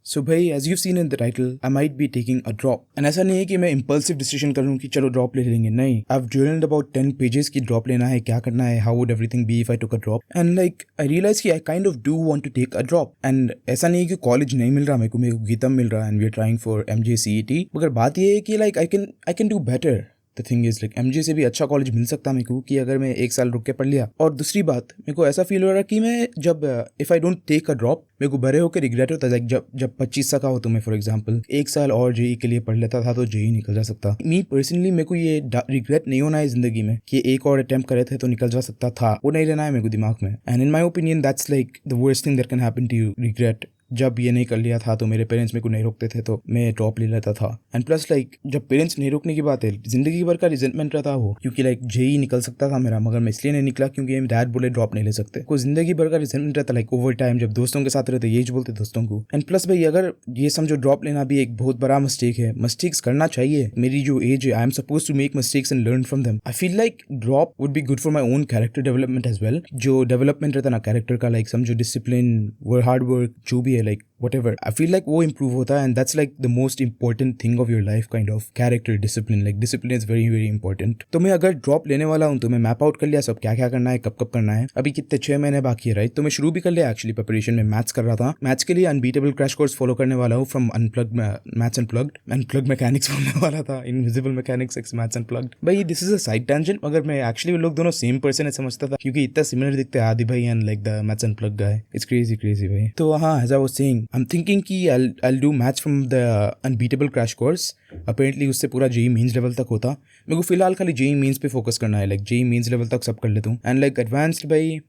सो भाई as you seen in the title I might be taking a drop and ऐसा नहीं है कि मैं इम्पल्सिव डिसीजन कर लूँ कि चलो ड्रॉप ले लेंगे, नहीं। I have journaled about 10 pages की ड्रॉप लेना है, क्या करना है, how would everything be if I took a drop, and like I realise कि I kind of do want to take a drop. And ऐसा नहीं है कि कॉलेज नहीं मिल रहा मेरे को गीतम मिल रहा है and we are trying for MJCET, मगर बात ये है कि like I can do better. The thing is like MJ से भी अच्छा कॉलेज मिल सकता मेरे को कि अगर मैं 1 साल रुक के पढ़ लिया। और दूसरी बात, मेरे को ऐसा फील हो रहा है कि मैं जब if I don't take a drop मेरे को बड़े होकर रिग्रेट होता है। लाइक जब 25 का हो तो मैं फॉर एग्जांपल 1 साल और JEE के लिए पढ़ लेता था तो JEE निकल जा सकता। मी पर्सनली मेरे को ये रिग्रेट नहीं होना है जिंदगी में कि एक और अटेम्प्ट करे थे तो निकल जा सकता था, वो नहीं रहना है मेरे को दिमाग में। And in my opinion that's like the worst thing that can happen to you, regret. जब ये नहीं कर लिया था तो मेरे पेरेंट्स मेरे को नहीं रोकते थे तो मैं ड्रॉप ले लेता था। एंड प्लस लाइक जब पेरेंट्स नहीं रोकने की बात है, जिंदगी भर का रिजेंटमेंट रहता वो, क्योंकि लाइक JEE निकल सकता था मेरा मगर मैं इसलिए नहीं निकला क्योंकि डैड बोले ड्रॉप नहीं ले सकते। कोई जिंदगी भर का रिजेंटमेंट रहता लाइक ओवर टाइम, जब दोस्तों के साथ रहते यही बोलते दोस्तों को। एंड प्लस भाई अगर ये समझो ड्रॉप लेना भी एक बहुत बड़ा मिस्टेक है, मिस्टेक्स करना चाहिए। मेरी जो एज है I am suppose to make mistakes and learn from them. I feel like drop would be good for my own character development as well. जो डेवलपमेंट रहता ना कैरेक्टर का, लाइक समझो डिसिप्लिन, हार्ड वर्क, जो भी है, like whatever, I feel like वो improve होता है and that's like the most important thing of your life, kind of character discipline, like discipline is very very important। तो मैं अगर ड्रॉप लेने वाला हूँ तो मैं मैप आउट कर लिया सब क्या क्या करना है, कब कब करना है। अभी कितने 6 महीने बाकी है, राइट। तो मैं शुरू भी कर लिया एक्चुअली प्रिपरेशन में, मैथ्स कर रहा था। मैथ्स के लिए अनबीटेबल क्रैश कोर्स फॉलो करने वाला हूँ from unplugged maths unplugged mechanics बोलने वाला था, invisible mechanics x maths unplugged. भाई this is a side tangent, मगर मैं एक्चुअली वो लोग दोनों सेम पर्सन है समझता था क्योंकि इतना सिमिलर दिखते हैं आदि भाई and like the maths unplugged guy. It's crazy भाई। तो हाँ, as I was saying, I am thinking कि I'll do maths from the unbeatable crash course। Apparently उससे पूरा JEE मेंस लेवल तक होता। मेरे को फिलहाल खाली JEE मेंस पे फोकस करना है, लाइक JEE मेंस लेवल तक सब कर लेता हूँ। एंड लाइक एडवांस्ड भाई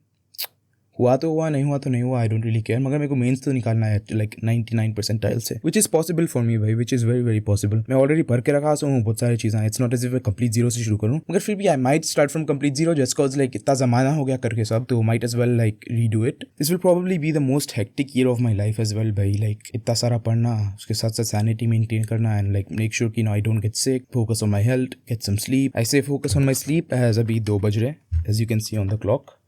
हुआ तो हुआ, नहीं हुआ तो नहीं हुआ, आई डोंट रियली केयर, मगर मेरे को मेंस तो निकालना है लाइक 99 परसेंटाइल से, which is possible for me भाई, which is very very possible. मैं ऑलरेडी पढ़ के रखा हूँ बहुत सारी चीज़ें, इट्स नॉट एज इफ मैं कंप्लीट जीरो से शुरू करूँ, मगर फिर भी I might start from complete zero just cause like इतना जमाना हो गया करके सब, तो might as well like redo it. This will probably be the most hectic year of my life as well भाई। लाइक इतना सारा पढ़ना, उसके साथ साथ सैनिटी मेंटेन करना एंड लाइक मेक श्योर कि no I don't get sick, focus on my health, get some sleep. I say focus on my sleep as अभी 2 बज रहे as you can see on the clock.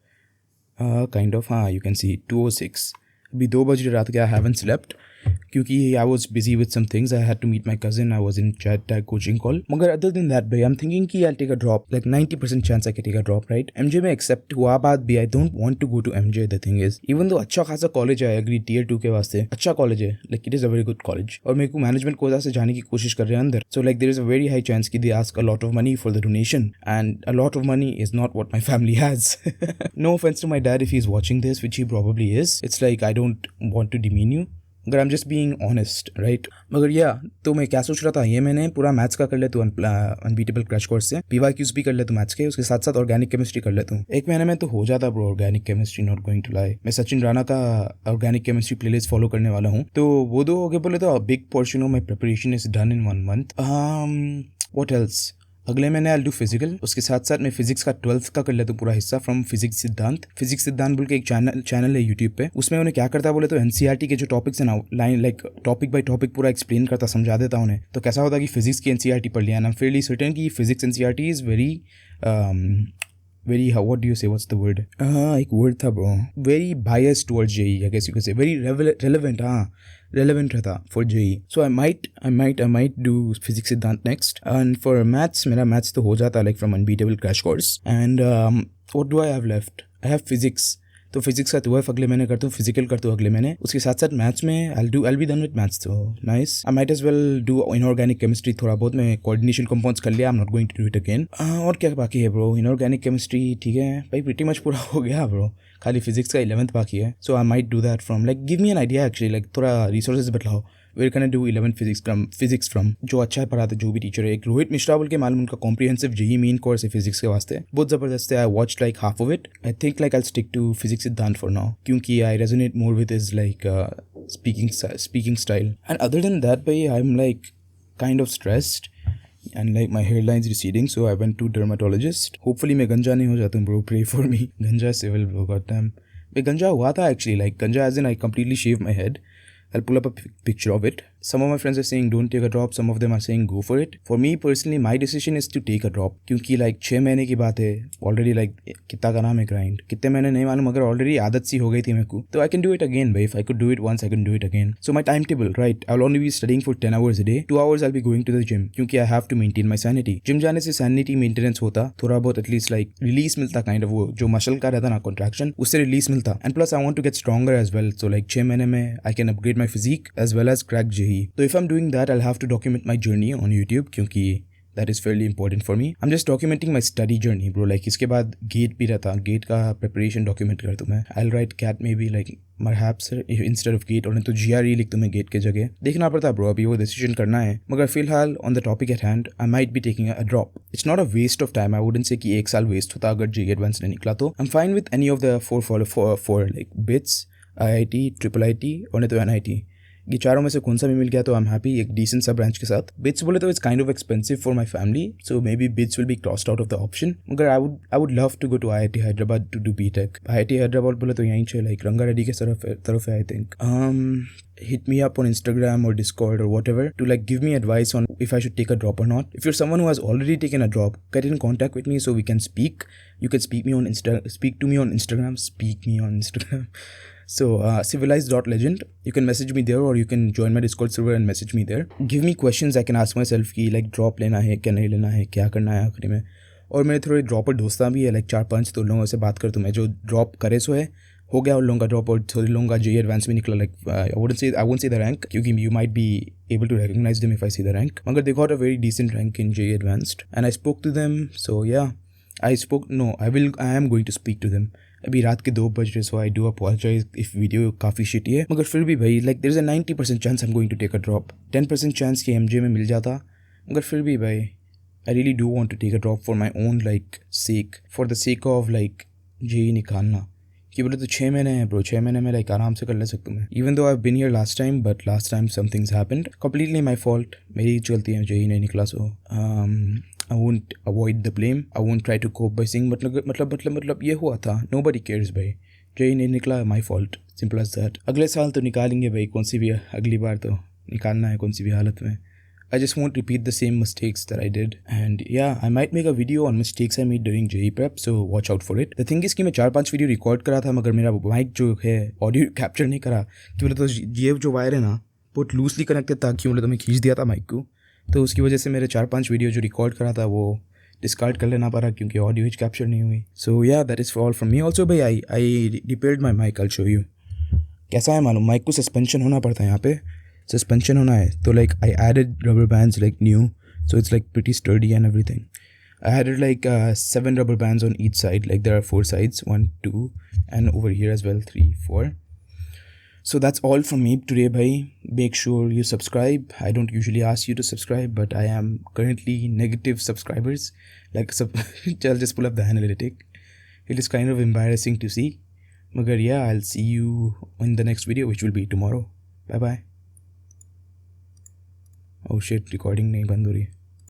Kind of, हाँ, you can see 2:06 अभी 2 बज रहे रात के। आई haven't slept क्योंकि I was busy with some things, I had to meet my cousin, I was in chat tag coaching call. मगर other than that भाई I am thinking कि I take a drop, like 90% chance I can take a drop, right. MJ में accept हुआ बात भी, I don't want to go to MJ। The thing is even though अच्छा खासा college है, agree Tier 2 के वास्ते अच्छा कॉलेज है, like it is a very good college, और मेरे को मैनेजमेंट कोटा से जाने की कोशिश कर रहे हैं अंदर। So like there is a very high chance कि they ask a lot of money for the donation and a lot of money is not what my family has. No offence to my dad if he is watching this, which he probably is. It's like I don't want to demean you, मगर I am just being honest, right. मगर या तो मैं क्या सोच रहा था, ये मैंने पूरा मैथ्स का कर ले तो अनबीटेबल क्रैश कोर्स से PYQs भी कर ले तो मैथ्स के, उसके साथ साथ ऑर्गेनिक केमिस्ट्री कर लेता हूँ। 1 महीने में तो हो जाता bro organic chemistry, not going to lie. मैं सचिन राणा का ऑर्गेनिक केमिस्ट्री प्लेलिस्ट फॉलो करने वाला हूँ, तो वो 2 हो गए बोले तो big portion of my preparation is done in 1 month. What else, अगले महीने आई डू फिजिकल, उसके साथ साथ मैं फिजिक्स का 12th का कर लेता हूँ पूरा हिस्सा फ्रॉम फिजिक्स सिद्धांत बोल के एक चैनल है यूट्यूब पे। उसमें उन्हें क्या करता है बोले तो NCERT के जो टॉपिक्स है ना, line like topic by topic पूरा एक्सप्लेन करता, समझा देता उन्हें। तो कैसा होता कि फिजिक्स की NCERT पढ़ लिया, आई एम फेयरली सर्टेन कि physics NCERT is very what do you say, what's the word, एक वर्ड था bro, very biased towards JEE, I guess you could say, very relevant, हाँ, relevant रहता for JEE। So I might do physics सिद्धांत next, and for maths मेरा maths तो हो जाता like from unbeatable crash course, and what do I have left, I have physics। तो physics का 12 अगले महीने करता हूँ, फिजिकल करता हूँ अगले महीने, उसके साथ साथ मैथ्स में I'll be done with maths, तो nice. I might as well do inorganic chemistry थोड़ा बहुत, मैं कोऑर्डिनेशन कंपाउंड्स कर लिया, I am not going to do it again. और क्या बाकी है ब्रो, इनऑर्गेनिक केमिस्ट्री ठीक है भाई, प्रीटी मच पूरा हो गया ब्रो, खाली फिजिक्स का 11th बाकी है। So I might do that from, like give me an idea actually, like थोड़ा रिसोर्सेज बताओ, where can I do 11 physics from, जो अच्छा है पढ़ाते जो भी टीचर है। एक रोहित मिश्रा बोल के मालूम, उनका कॉम्प्रिहेंसिव JEE मेन कोर्स है फिजिक्स के वास्ते, बहुत जबरदस्त है। I watch like half of it, I think like I stick to physics Siddhant for now, क्योंकि I resonate more with is like speaking style. And other than that भाई I am like kind of stressed and like my hairline is receding, so I went to dermatologist. Hopefully मैं गंजा नहीं हो जाता हूँ bro, pray for me। गंजा civil bro, goddamn। मैं गंजा हुआ था actually, like गंजा as in I completely shaved my head, I'll pull up a picture of it. Some of my friends are saying don't take a drop, some of them are saying go for it. For me personally, my decision is to take a drop क्योंकि like 6 महीने की बात है already, like कितना का नाम है grind, कितने महीने नहीं मालूम, मगर already आदत सी हो गई थी मेरे को, तो I can do it again भाई. If I could do it once, I can do it again. So my timetable, right, I'll only be studying for 10 hours a day. 2 hours I'll be going to the gym क्योंकि I have to maintain my sanity. Gym जाने से sanity maintenance होता, थोड़ा बहुत at least like release मिलता, kind of वो जो muscle का रहता ना contraction, उससे release मिलता. And plus I want to get stronger as well. So like 6 महीने में I can upgrade my physique as well as crack JEE. So if I'm doing that, I'll have to document my journey on YouTube क्योंकि that is fairly important for me. I'm just documenting my study journey, bro. Like इसके बाद GATE भी रहता, GATE का preparation document कर दूँ मैं. I'll write CAT maybe like perhaps instead of GATE, और नहीं तो GRE लिख दूँ मैं GATE के जगह. देखना पड़ता bro, अभी वो decision करना है. मगर फिलहाल on the topic at hand, I might be taking a drop. It's not a waste of time. I wouldn't say कि 1 साल waste होता अगर JEE Advanced नहीं निकला तो. I'm fine with any of the four like BITS, IIT, IIIT और नहीं तो NIT. ये चारों में से कौन सा भी मिल गया तो आई एम हैप्पी एक डिसेंट सा ब्रांच के साथ. बिट्स बोले तो it's kind of expensive for my family, so maybe BITS will be crossed out of the option. मगर I would love to go to IIT Hyderabad to do BTech. IIT Hyderabad बोले तो यहीं से लाइक रंगा रेड्डी के तरफ है I think. Hit me up on Instagram or Discord or whatever to like give me advice on if I should take a drop or not. If you're someone who has already taken a drop, get in contact with me so we can speak. You can speak to me on Instagram. Speak me on Instagram. So civilized.legend, you can message me there or you can join my Discord server and message me there. Give me questions I can ask myself कि like drop लेना है क्या नहीं लेना है, क्या करना है आखिरी में. और मेरे थोड़े ड्रॉपर दोस्तां भी है like 4-5, तो लोगों से बात कर तो मैं जो ड्रॉप करे सो है हो गया उन लोगों का ड्रॉप, और थोड़े लोगों का JEE एडवांस भी निकला. Like I won't say the rank क्योंकि you might be able to recognize them if I see the rank. मगर they got a very decent rank in JEE advanced and I spoke to them. So yeah, I am going to speak to them. अभी रात के 2 बज रहे, so I do apologise if video काफ़ी shitty है. मगर फिर भी भाई like there is a 90% chance I am going to take a drop, 10% chance कि MJ में मिल जाता. मगर फिर भी भाई I really do want to take a drop for my own like sake, for the sake of like JEE निकालना. कि बोले तो 6 महीने हैं ब्रो, 6 महीने में लाइक आराम से कर ले सकता हूँ मैं. Even though I been here last time, but last time somethings happened, completely my fault, मेरी चलती है, JEE नहीं निकला. सो I won't avoid the blame. I won't try to cope by saying मतलब ये हुआ था. Nobody cares भाई, JEE नहीं निकला, my fault, simple as that. अगले साल तो निकालेंगे भाई, कौन सी भी अगली बार तो निकालना है कौन सी भी हालत में. I just won't repeat the same mistakes that I did. And yeah, I might make a video on mistakes I made during JEE prep, so watch out for it. The thing is कि मैं 4-5 video record करा था मगर मेरा mic जो है audio capture नहीं करा, कि बोले तो ये जो वायर है ना बहुत लूजली कनेक्टेड था, क्यों बोले तो मैं खींच दिया था माइक को, तो उसकी वजह से मेरे 4-5 वीडियो जो रिकॉर्ड करा था वो डिस्कार्ड कर लेना पड़ा क्योंकि ऑडियो कैप्चर नहीं हुई. सो या that is all from me. Also भाई I repaired my mic, I show you. कैसा है मालूम, माइक को सस्पेंशन होना पड़ता है, यहाँ पे सस्पेंशन होना है, तो like I added rubber bands like new, so it's like pretty sturdy and everything. I added like 7 rubber bands on each side, like there are 4 sides, 1, 2 and over here as well 3, 4. So that's all from me today bhai. Make sure you subscribe. I don't usually ask you to subscribe, but I am currently negative subscribers. Like I'll just pull up the analytic. It is kind of embarrassing to see. Magar yeah, I'll see you in the next video, which will be tomorrow. Bye bye. Oh shit, recording nahi band ho rahi.